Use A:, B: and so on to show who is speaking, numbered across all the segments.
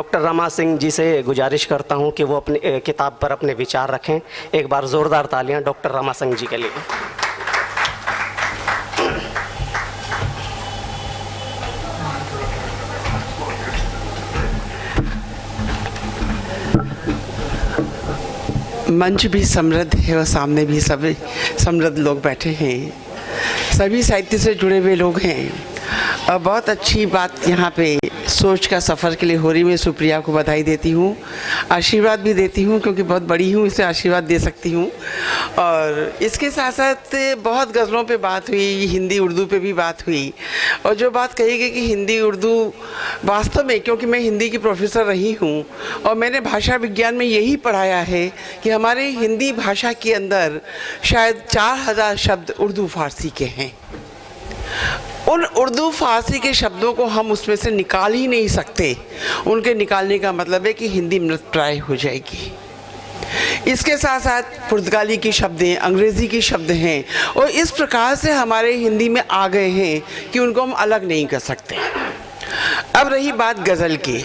A: Doctor Rama Singh ji से गुजारिश करता हूं कि वो अपनी किताब पर अपने विचार रखें। एक बार ज़ोरदार तालियां डॉक्टर रमा सिंह जी के लिए।
B: मंच भी समृद्ध है और सामने भी सभी समृद्ध लोग बैठे हैं, सभी साहित्य से जुड़े हुए लोग हैं और बहुत अच्छी बात यहाँ पे सोच का सफ़र के लिए हो रही। मैं सुप्रिया को बधाई देती हूँ, आशीर्वाद भी देती हूँ क्योंकि बहुत बड़ी हूँ, इसे आशीर्वाद दे सकती हूँ। और इसके साथ साथ बहुत गज़लों पे बात हुई, हिंदी उर्दू पे भी बात हुई और जो बात कही गई कि हिंदी उर्दू वास्तव में, क्योंकि मैं हिंदी की प्रोफेसर रही हूँ और मैंने भाषा विज्ञान में यही पढ़ाया है कि हमारे हिंदी भाषा के अंदर शायद 4000 शब्द उर्दू फारसी के हैं। उन उर्दू फारसी के शब्दों को हम उसमें से निकाल ही नहीं सकते। उनके निकालने का मतलब है कि हिंदी मृतप्राय हो जाएगी। इसके साथ साथ पुर्तगाली की शब्द हैं, अंग्रेज़ी की शब्द हैं और इस प्रकार से हमारे हिंदी में आ गए हैं कि उनको हम अलग नहीं कर सकते। अब रही बात गज़ल की।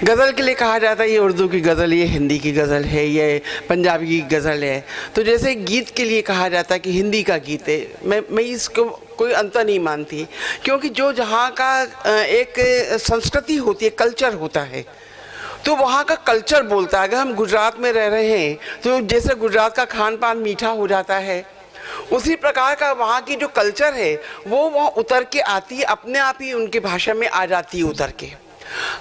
B: गज़ल के लिए कहा जाता है ये उर्दू की गज़ल, ये हिंदी की गज़ल है, ये पंजाबी की गज़ल है। तो जैसे गीत के लिए कहा जाता है कि हिंदी का गीत है, मैं इसको कोई अंतर नहीं मानती, क्योंकि जो जहाँ का एक संस्कृति होती है, कल्चर होता है, तो वहाँ का कल्चर बोलता है। अगर हम गुजरात में रह रहे हैं तो जैसे गुजरात का खान पान मीठा हो जाता है, उसी प्रकार का वहाँ की जो कल्चर है वो वहाँ उतर के आती है, अपने आप ही उनकी भाषा में आ जाती है उतर के।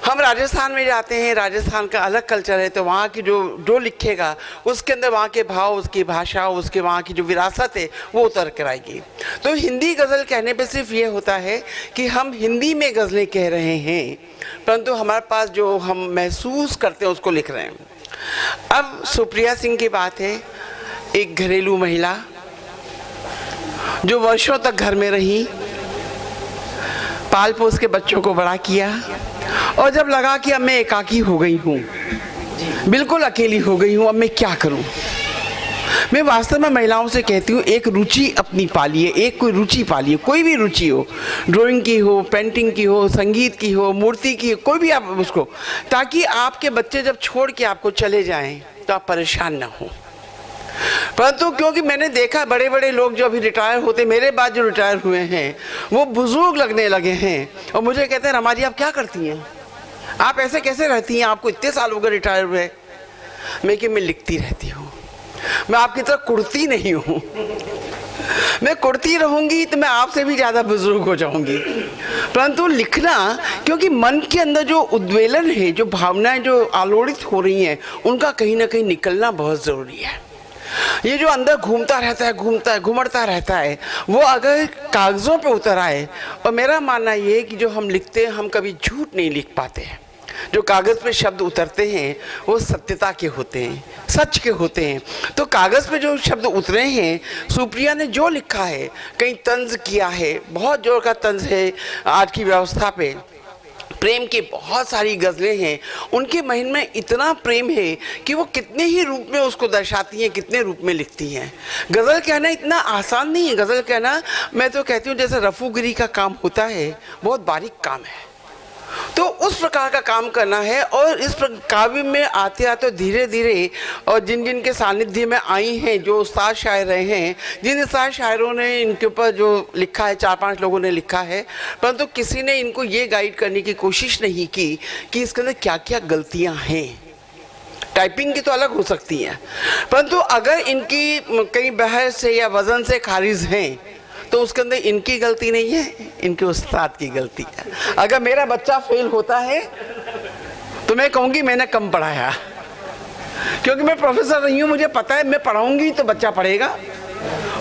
B: हम राजस्थान में जाते हैं, राजस्थान का अलग कल्चर है, तो वहाँ की जो लिखेगा उसके अंदर वहाँ के भाव, उसकी भाषा, उसके वहाँ की जो विरासत है वो उतर कर आएगी। तो हिंदी गज़ल कहने पे सिर्फ ये होता है कि हम हिंदी में गज़लें कह रहे हैं, परंतु हमारे पास जो हम महसूस करते हैं उसको लिख रहे हैं। अब सुप्रिया सिंह की बात है, एक घरेलू महिला जो वर्षों तक घर में रही, पाल पोस के बच्चों को बड़ा किया और जब लगा कि अब मैं एकाकी हो गई हूँ, बिल्कुल अकेली हो गई हूँ, अब मैं क्या करूँ। मैं वास्तव में महिलाओं से कहती हूँ एक रुचि अपनी पालिए, एक कोई रुचि पालिए, कोई भी रुचि हो, ड्राइंग की हो, पेंटिंग की हो, संगीत की हो, मूर्ति की हो, कोई भी आप उसको, ताकि आपके बच्चे जब छोड़ के आपको चले जाएं तो आप परेशान ना हो। परंतु क्योंकि मैंने देखा बड़े बड़े लोग जो अभी रिटायर होते, मेरे बाद जो रिटायर हुए हैं, वो बुजुर्ग लगने लगे हैं और मुझे कहते हैं रमा जी आप क्या करती हैं, आप ऐसे कैसे रहती हैं, आपको इतने साल हो गए रिटायर हुए। मैं लिखती रहती हूँ, मैं आपकी तरह कुड़ती नहीं हूँ। मैं कुड़ती रहूँगी तो मैं आपसे भी ज़्यादा बुजुर्ग हो जाऊँगी। परंतु लिखना, क्योंकि मन के अंदर जो उद्वेलन है, जो भावनाएं जो आलोड़ित हो रही हैं, उनका कहीं ना कहीं निकलना बहुत ज़रूरी है। ये जो अंदर घूमता रहता है, घुमड़ता रहता है, वो अगर कागज़ों पे उतर आए, और मेरा मानना ये है कि जो हम लिखते हैं हम कभी झूठ नहीं लिख पाते हैं। जो कागज़ पे शब्द उतरते हैं वो सत्यता के होते हैं, सच के होते हैं। तो कागज़ पे जो शब्द उतरे हैं, सुप्रिया ने जो लिखा है, कहीं तंज किया है, बहुत जोर का तंज है आज की व्यवस्था पे। प्रेम की बहुत सारी गज़लें हैं, उनके मन में इतना प्रेम है कि वो कितने ही रूप में उसको दर्शाती हैं, कितने रूप में लिखती हैं। गज़ल कहना इतना आसान नहीं है। गज़ल कहना, मैं तो कहती हूँ जैसे रफूगिरी का काम होता है, बहुत बारीक काम है। तो उस प्रकार का काम करना है और इस काव्य में आते आते धीरे धीरे, और जिन जिन के सानिध्य में आई हैं, जो उस्ताद शायर रहे हैं, जिन उस्ताद शायरों ने इनके ऊपर जो लिखा है, 4-5 लोगों ने लिखा है, परंतु किसी ने इनको ये गाइड करने की कोशिश नहीं की कि इसके अंदर क्या क्या गलतियाँ हैं। टाइपिंग की तो अलग हो सकती हैं, परंतु अगर इनकी कहीं बहस से या वज़न से खारिज हैं तो उसके अंदर इनकी गलती नहीं है, इनके उस्ताद की गलती है। अगर मेरा बच्चा फेल होता है तो मैं कहूँगी मैंने कम पढ़ाया, क्योंकि मैं प्रोफेसर रही हूँ, मुझे पता है मैं पढ़ाऊँगी तो बच्चा पढ़ेगा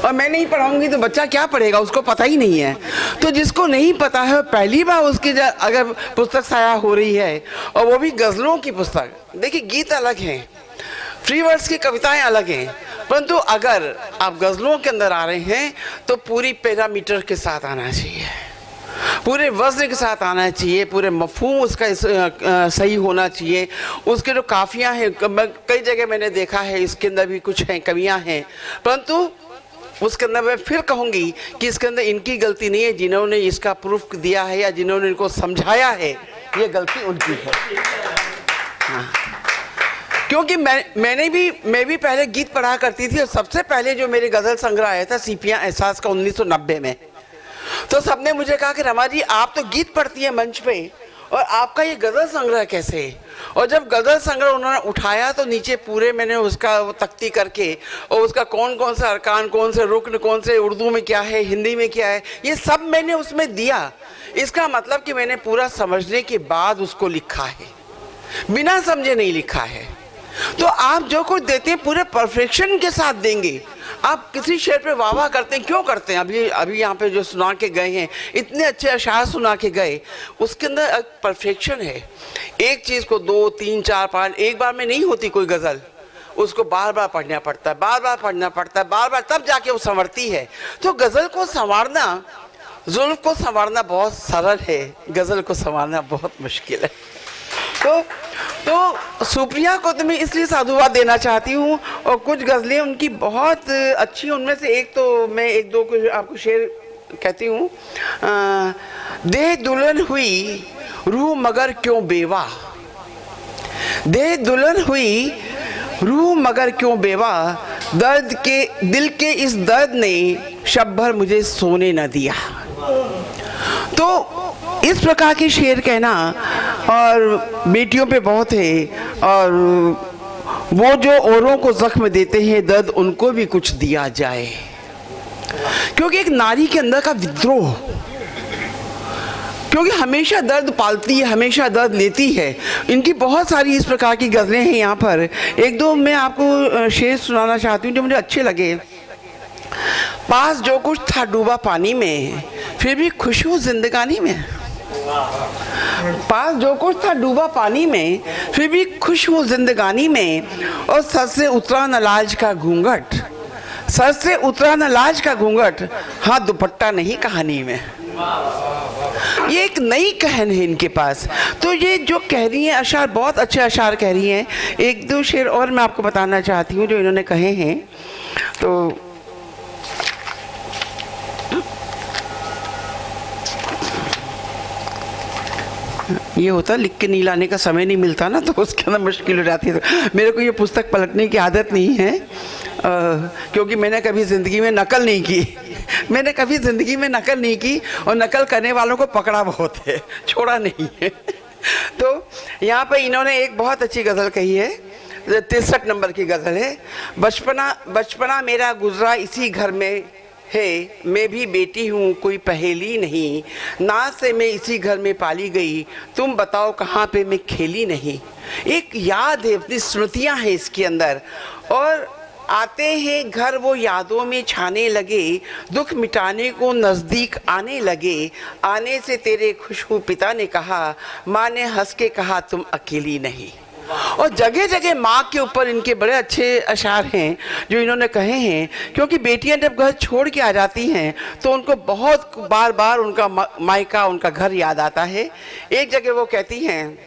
B: और मैं नहीं पढ़ाऊँगी तो बच्चा क्या पढ़ेगा, उसको पता ही नहीं है। तो जिसको नहीं पता है पहली बार उसकी अगर पुस्तक साया हो रही है, और वो भी गज़लों की पुस्तक, देखिए गीत अलग हैं, फ्री वर्ड्स की कविताएं अलग हैं, परंतु अगर आप गज़लों के अंदर आ रहे हैं तो पूरी पैरामीटर के साथ आना चाहिए, पूरे वज़न के साथ आना चाहिए, पूरे मफ़हूम उसका सही होना चाहिए। उसके जो काफ़ियाँ हैं, कई जगह मैंने देखा है इसके अंदर भी कुछ हैं, कमियाँ हैं, परंतु उसके अंदर मैं फिर कहूँगी कि इसके अंदर इनकी गलती नहीं है, जिन्होंने इसका प्रूफ दिया है या जिन्होंने इनको समझाया है ये गलती उनकी है। हाँ। क्योंकि मैं भी पहले गीत पढ़ा करती थी और सबसे पहले जो मेरे गज़ल संग्रह आया था सीपियाँ एहसास का 1990 में, तो सबने मुझे कहा कि रमा जी आप तो गीत पढ़ती हैं मंच पे और आपका ये गज़ल संग्रह कैसे है। और जब गज़ल संग्रह उन्होंने उठाया तो नीचे पूरे मैंने उसका वो तख्ती करके और उसका कौन कौन सा अरकान, कौन से रुकन, कौन से उर्दू में क्या है, हिंदी में क्या है, ये सब मैंने उसमें दिया। इसका मतलब कि मैंने पूरा समझने के बाद उसको लिखा है, बिना समझे नहीं लिखा है। तो आप जो कुछ देते हैं पूरे परफेक्शन के साथ देंगे। आप किसी शेर पे वाह वाह करते हैं, क्यों करते हैं? अभी यहाँ पे जो सुना के गए हैं, इतने अच्छे अशार सुना के गए, उसके अंदर परफेक्शन है। एक चीज़ को 2, 3, 4, 5 एक बार में नहीं होती कोई गज़ल, उसको बार बार पढ़ना पड़ता है, बार बार पढ़ना पड़ता है, बार बार, तब जाके वो संवरती है। तो गज़ल को संवारना, जुल्फ़ को संवारना बहुत सरल है, गज़ल को संवारना बहुत मुश्किल है। तो सुप्रिया को तो मैं इसलिए साधुवाद देना चाहती हूँ और कुछ गज़लें उनकी बहुत अच्छी, उनमें से एक तो मैं 1-2 को आपको शेर कहती हूँ। देह दुल्हन हुई रूह मगर क्यों बेवा, देह दुल्हन हुई रूह मगर क्यों बेवा, दर्द के दिल के इस दर्द ने शब भर मुझे सोने न दिया। तो इस प्रकार के शेर कहना और बेटियों पे बहुत है, और वो जो औरों को जख्म देते हैं दर्द उनको भी कुछ दिया जाए। क्योंकि एक नारी के अंदर का विद्रोह, क्योंकि हमेशा दर्द पालती है, हमेशा दर्द लेती है। इनकी बहुत सारी इस प्रकार की गज़लें हैं। यहाँ पर 1-2 मैं आपको शेर सुनाना चाहती हूँ जो मुझे अच्छे लगे। पास जो कुछ था डूबा पानी में, फिर भी खुश हूँ जिंदगानी में। पास जो कुछ था डूबा पानी में, फिर भी खुश हूँ जिंदगानी में। और सर से उतरा न लाज का घूंघट, सर से उतरा न लाज का घूंघट, हाँ दुपट्टा नहीं कहानी में। ये एक नई कहन है इनके पास। तो ये जो कह रही हैं अशार, बहुत अच्छे अशार कह रही हैं। 1-2 शेर और मैं आपको बताना चाहती हूँ जो इन्होंने कहे हैं। तो ये होता लिख के नहीं लाने का समय नहीं मिलता ना, तो उसके अंदर मुश्किल हो जाती है। तो मेरे को ये पुस्तक पलटने की आदत नहीं है, क्योंकि मैंने कभी ज़िंदगी में नकल नहीं की। मैंने कभी ज़िंदगी में नकल नहीं की और नकल करने वालों को पकड़ा बहुत है, छोड़ा नहीं है। तो यहाँ पर इन्होंने एक बहुत अच्छी गज़ल कही है, 63 नंबर की गज़ल है। बचपना मेरा गुजरा इसी घर में है, मैं भी बेटी हूँ कोई पहेली नहीं, नाज से मैं इसी घर में पाली गई, तुम बताओ कहाँ पे मैं खेली नहीं। एक याद है, अपनी स्मृतियाँ हैं इसके अंदर, और आते हैं घर वो यादों में छाने लगे, दुख मिटाने को नज़दीक आने लगे, आने से तेरे खुश हूँ पिता ने कहा, माँ ने हंस के कहा तुम अकेली नहीं। और जगह जगह माँ के ऊपर इनके बड़े अच्छे अशार हैं जो इन्होंने कहे हैं। क्योंकि बेटियां जब घर छोड़ के आ जाती हैं तो उनको बहुत बार बार उनका मायका, उनका घर याद आता है। एक जगह वो कहती हैं,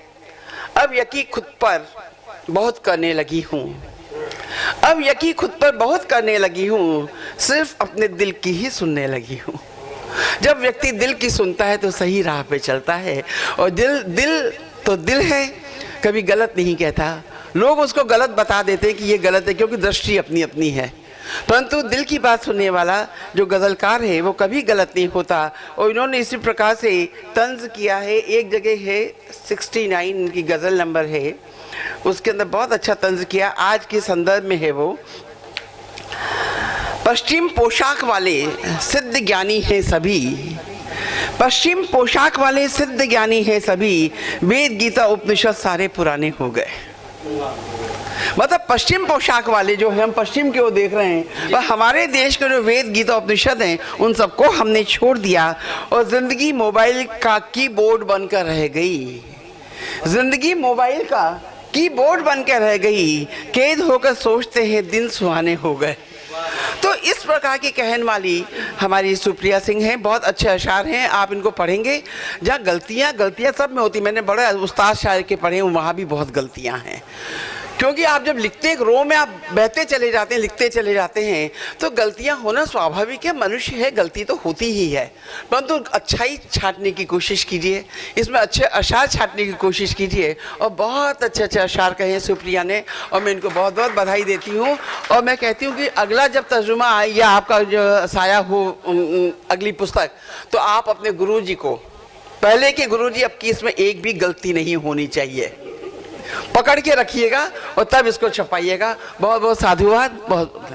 B: अब यकीन खुद पर बहुत करने लगी हूँ, अब यकीन खुद पर बहुत करने लगी हूँ, सिर्फ अपने दिल की ही सुनने लगी हूँ। जब व्यक्ति दिल की सुनता है तो सही राह पे चलता है, और दिल तो दिल है, कभी गलत नहीं कहता। लोग उसको गलत बता देते हैं कि ये गलत है, क्योंकि दृष्टि अपनी अपनी है, परंतु दिल की बात सुनने वाला जो गज़लकार है वो कभी गलत नहीं होता। और इन्होंने इसी प्रकार से तंज किया है। एक जगह है 69 इनकी गज़ल नंबर है, उसके अंदर बहुत अच्छा तंज किया, आज के संदर्भ में है वो। पश्चिम पोशाक वाले सिद्ध ज्ञानी हैं सभी, पश्चिम पोशाक वाले सिद्ध ज्ञानी हैं सभी, वेद गीता उपनिषद सारे पुराने हो गए। मतलब पश्चिम पोशाक वाले जो है, हम पश्चिम की ओर देख रहे हैं, और हमारे देश के जो वेद गीता उपनिषद हैं उन सबको हमने छोड़ दिया, और ज़िंदगी मोबाइल का कीबोर्ड बनकर रह गई, ज़िंदगी मोबाइल का कीबोर्ड बनकर रह गई, कैद होकर सोचते हैं दिन सुहाने हो गए। तो इस प्रकार की कहन वाली हमारी सुप्रिया सिंह हैं। बहुत अच्छे अशार हैं, आप इनको पढ़ेंगे। जहाँ गलतियाँ सब में होती, मैंने बड़े उस्ताद शायर के पढ़े हूँ, वहाँ भी बहुत गलतियाँ हैं। क्योंकि आप जब लिखते एक रो में आप बहते चले जाते हैं, लिखते चले जाते हैं, तो गलतियां होना स्वाभाविक है, मनुष्य है, गलती तो होती ही है। परंतु अच्छाई छांटने की कोशिश कीजिए, इसमें अच्छे अशार छांटने की कोशिश कीजिए। और बहुत अच्छे अच्छे अशार कहे हैं सुप्रिया ने, और मैं इनको बहुत बहुत बधाई देती हूँ। और मैं कहती हूँ कि अगला जब तर्जुमा आए या आपका जो साया हो अगली पुस्तक, तो आप अपने गुरुजी को पहले के गुरुजी, अब की इसमें एक भी गलती नहीं होनी चाहिए, पकड़ के रखिएगा और तब इसको छपाइएगा। बहुत बहुत साधुवाद। बहुत